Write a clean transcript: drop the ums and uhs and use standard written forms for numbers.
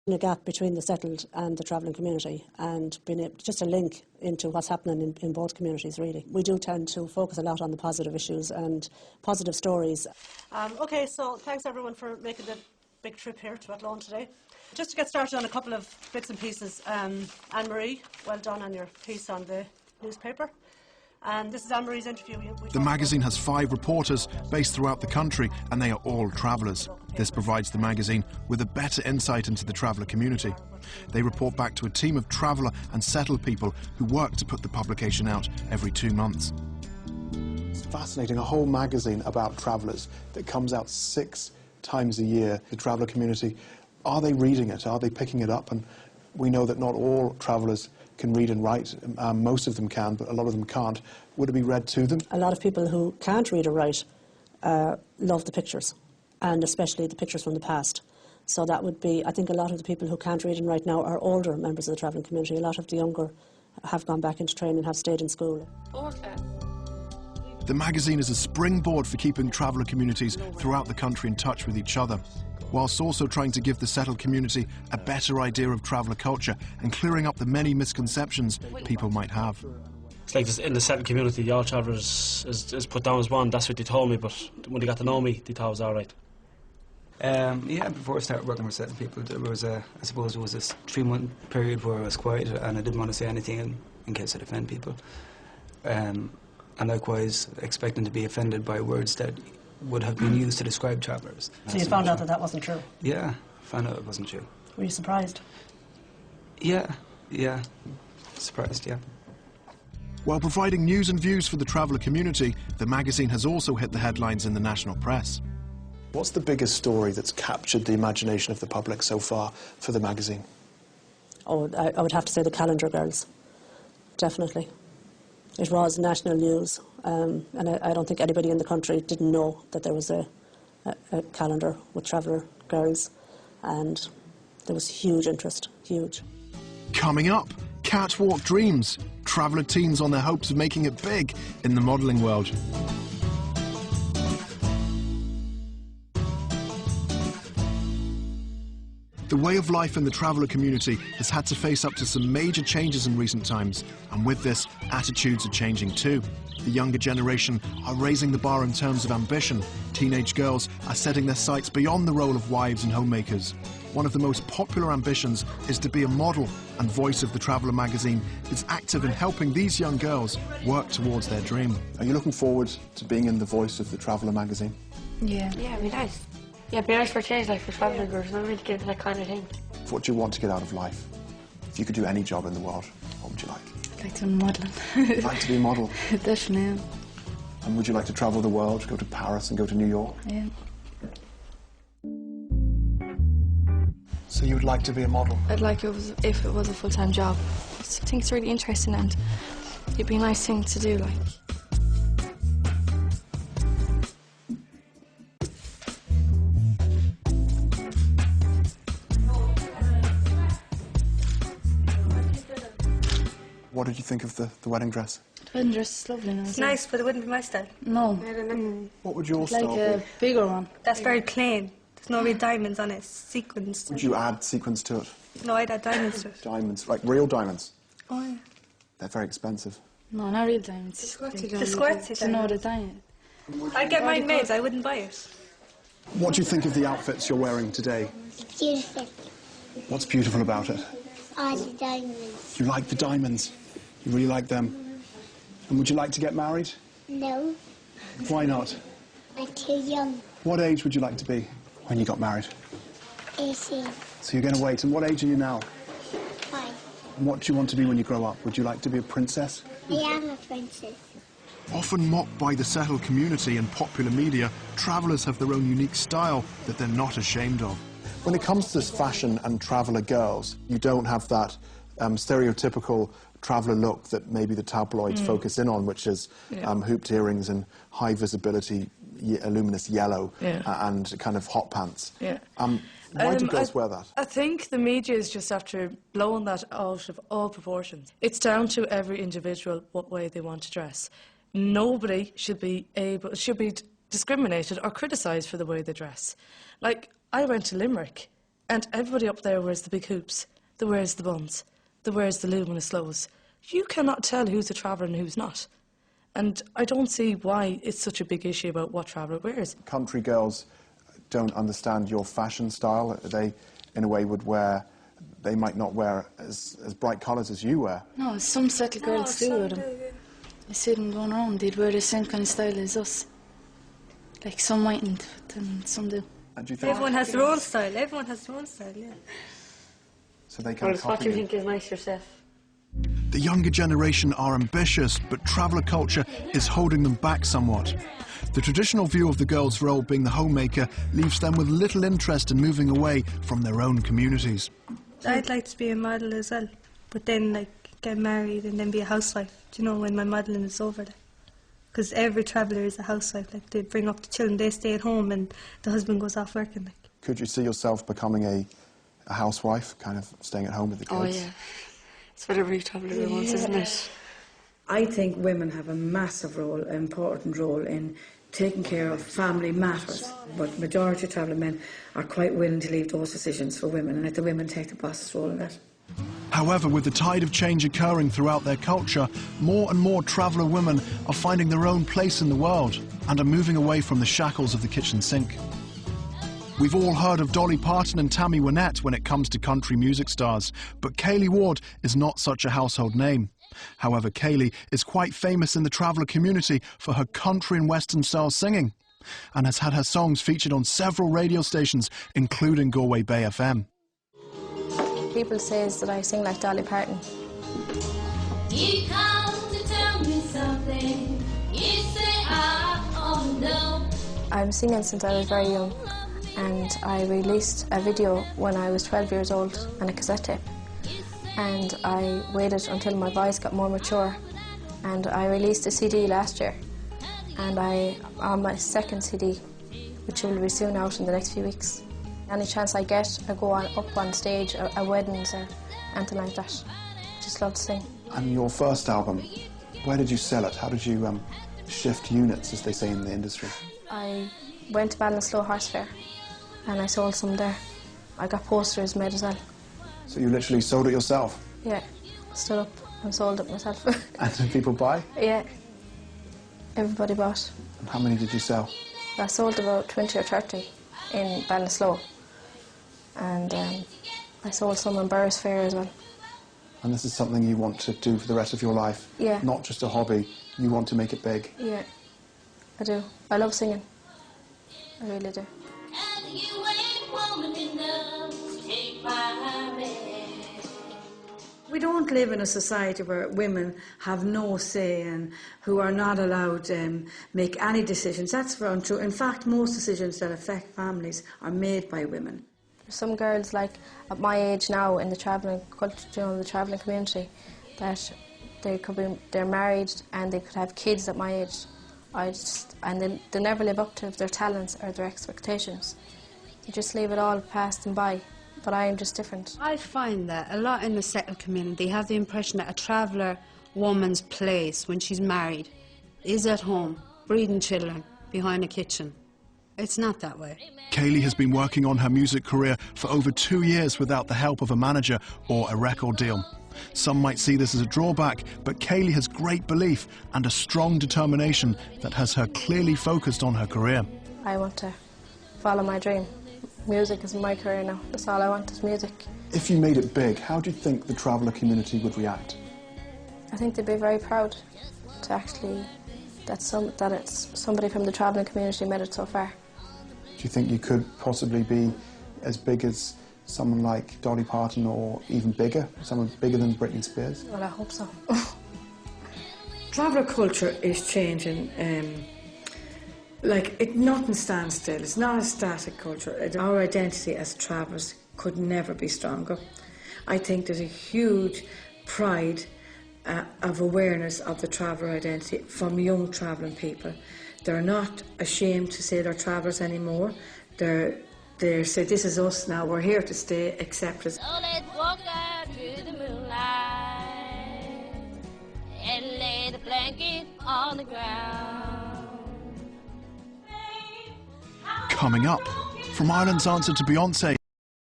A gap between the settled and the travelling community, and being just a link into what's happening in both communities, really. We do tend to focus a lot on the positive issues and positive stories. OK, so thanks everyone for making the big trip here to Athlone today. Just to get started on a couple of bits and pieces, Anne-Marie, well done on your piece on the newspaper. And this is Anne-Marie's interview. The magazine has 5 reporters based throughout the country, and they are all travellers. This provides the magazine with a better insight into the traveller community. They report back to a team of traveller and settled people who work to put the publication out every 2 months. It's fascinating, a whole magazine about travellers that comes out 6 times a year. The traveller community, are they reading it? Are they picking it up? And we know that not all travellers can read and write. Most of them can, but a lot of them can't. Would it be read to them? A lot of people who can't read or write love the pictures, and especially the pictures from the past. So that would be, I think a lot of the people who can't read and write now are older members of the travelling community. A lot of the younger have gone back into training, have stayed in school. The magazine is a springboard for keeping traveller communities throughout the country in touch with each other, whilst also trying to give the settled community a better idea of traveller culture and clearing up the many misconceptions people might have. It's like this, in the settled community, all travellers is put down as one. That's what they told me, but when they got to know me, they thought it was all right. Yeah, before I started working with settled people, there was I suppose there was this 3-month period where I was quiet and I didn't want to say anything in case I'd offend people. And likewise, expecting to be offended by words that would have been used to describe travellers. So you found out that that wasn't true? Yeah, found out it wasn't true. Were you surprised? Yeah, surprised, yeah. While providing news and views for the traveller community, the magazine has also hit the headlines in the national press. What's the biggest story that's captured the imagination of the public so far for the magazine? Oh, I would have to say the Calendar Girls, definitely. It was national news, and I don't think anybody in the country didn't know that there was a calendar with traveller girls, and there was huge interest, huge. Coming up, Catwalk Dreams, traveller teens on their hopes of making it big in the modelling world. The way of life in the traveller community has had to face up to some major changes in recent times, and with this, attitudes are changing too. The younger generation are raising the bar in terms of ambition. Teenage girls are setting their sights beyond the role of wives and homemakers. One of the most popular ambitions is to be a model, and Voice of the Traveller magazine is active in helping these young girls work towards their dream. Are you looking forward to being in the Voice of the Traveller magazine? Yeah, it'd be nice. Yeah, it'd be nice for a change, like for traveller girls. Not really get into that kind of thing. What do you want to get out of life? If you could do any job in the world, what would you like? I'd like to be modelling. You'd like to be a model? Definitely, yeah. And would you like to travel the world, go to Paris and go to New York? Yeah. So you would like to be a model? I'd like it if it was a full-time job. I think it's really interesting and it'd be a nice thing to do, like. What did you think of the wedding dress? The wedding dress is lovely now. It's nice, but it wouldn't be my style. No. What would your style Like a bigger one. That's very plain. There's no real diamonds on it. Sequins. Would you add sequins to it? No, I'd add diamonds to it. Diamonds, like real diamonds? Oh, yeah. They're very expensive. No, not real diamonds. The squirty No, the diamond. I'd get mine made. I wouldn't buy it. What do you think of the outfits you're wearing today? Beautiful. What's beautiful about it? All the diamonds. You like the diamonds? You really like them? And would you like to get married? No, Why not? I'm too young. What age would you like to be when you got married? 18. So you're going to wait. And what age are you now? 5. And what do you want to be when you grow up? Would you like to be a princess? I am a princess. Often mocked by the settled community and popular media, travellers have their own unique style that they're not ashamed of. When it comes to this fashion and traveller girls, you don't have that stereotypical traveller look that maybe the tabloids focus in on, which is hooped earrings and high visibility, luminous yellow and kind of hot pants. Why do girls wear that? I think the media is just after blowing that out of all proportions. It's down to every individual what way they want to dress. Nobody should be discriminated or criticised for the way they dress. Like, I went to Limerick And everybody up there wears the big hoops, they wears the buns, they wears the luminous lows. You cannot tell who's a traveller and who's not. And I don't see why it's such a big issue about what traveller wears. Country girls don't understand your fashion style. They, in a way, would wear... They might not wear as bright colours as you wear. No, some settled girls do. I see them going around, they'd wear the same kind of style as us. Like, some mightn't, but then some do. And do you think Everyone has their own style. Everyone has their own style, yeah. So they kind of What do you copy think is nice yourself? The younger generation are ambitious, but traveller culture is holding them back somewhat. The traditional view of the girl's role being the homemaker leaves them with little interest in moving away from their own communities. I'd like to be a model as well, but then like get married and then be a housewife, do you know, when my modelling is over. Because every traveller is a housewife, like they bring up the children, they stay at home and the husband goes off working. Like. Could you see yourself becoming a housewife, kind of staying at home with the kids? Oh yeah, it's what every traveller wants, isn't it? I think women have a massive role, an important role in taking care of family matters, but majority of travelling men are quite willing to leave those decisions for women and let the women take the boss's role in that. However, with the tide of change occurring throughout their culture, more and more traveller women are finding their own place in the world and are moving away from the shackles of the kitchen sink. We've all heard of Dolly Parton and Tammy Wynette when it comes to country music stars, but Kaylee Ward is not such a household name. However, Kaylee is quite famous in the traveller community for her country and western style singing, and has had her songs featured on several radio stations, including Galway Bay FM. People say that I sing like Dolly Parton. You come to tell me something, you say I know. I'm singing since I was very young, and I released a video when I was 12 years old on a cassette tape. And I waited until my voice got more mature, and I released a CD last year, and on my second CD, which will be soon out in the next few weeks. Any chance I get, I go up on stage at weddings or anything like that. Just love to sing. And your first album, where did you sell it? How did you shift units, as they say in the industry? I went to Ballinasloe Horse Fair, and I sold some there. I got posters made as well. So you literally sold it yourself? Yeah, stood up and sold it myself. And did people buy? Yeah, everybody bought. And how many did you sell? I sold about 20 or 30 in Ballinasloe, and I sold some in Burris Fair as well. And this is something you want to do for the rest of your life? Yeah. Not just a hobby, you want to make it big? Yeah, I do. I love singing. I really do. And you ain't woman enough to take my hand. We don't live in a society where women have no say and who are not allowed to make any decisions. That's untrue. In fact, most decisions that affect families are made by women. Some girls, like at my age now in the travelling culture, you know, the travelling community, that they're married and they could have kids at my age. And they never live up to their talents or their expectations. They just leave it all past them by. But I am just different. I find that a lot in the settled community have the impression that a traveller woman's place when she's married is at home, breeding children behind a kitchen. It's not that way. Kaylee has been working on her music career for over 2 years without the help of a manager or a record deal. Some might see this as a drawback, but Kaylee has great belief and a strong determination that has her clearly focused on her career. I want to follow my dream. Music is my career now. That's all I want is music. If you made it big, how do you think the traveller community would react? I think they'd be very proud to actually that it's somebody from the travelling community made it so far. Do you think you could possibly be as big as someone like Dolly Parton, or even bigger, someone bigger than Britney Spears? Well, I hope so. Traveller culture is changing. Nothing stands still. It's not a static culture. Our identity as travellers could never be stronger. I think there's a huge pride of awareness of the traveller identity from young travelling people. They're not ashamed to say they're travellers anymore. They say, this is us now, we're here to stay, accept us. So let's walk out to the moonlight and lay the blanket on the ground. Coming up, from Ireland's answer to Beyoncé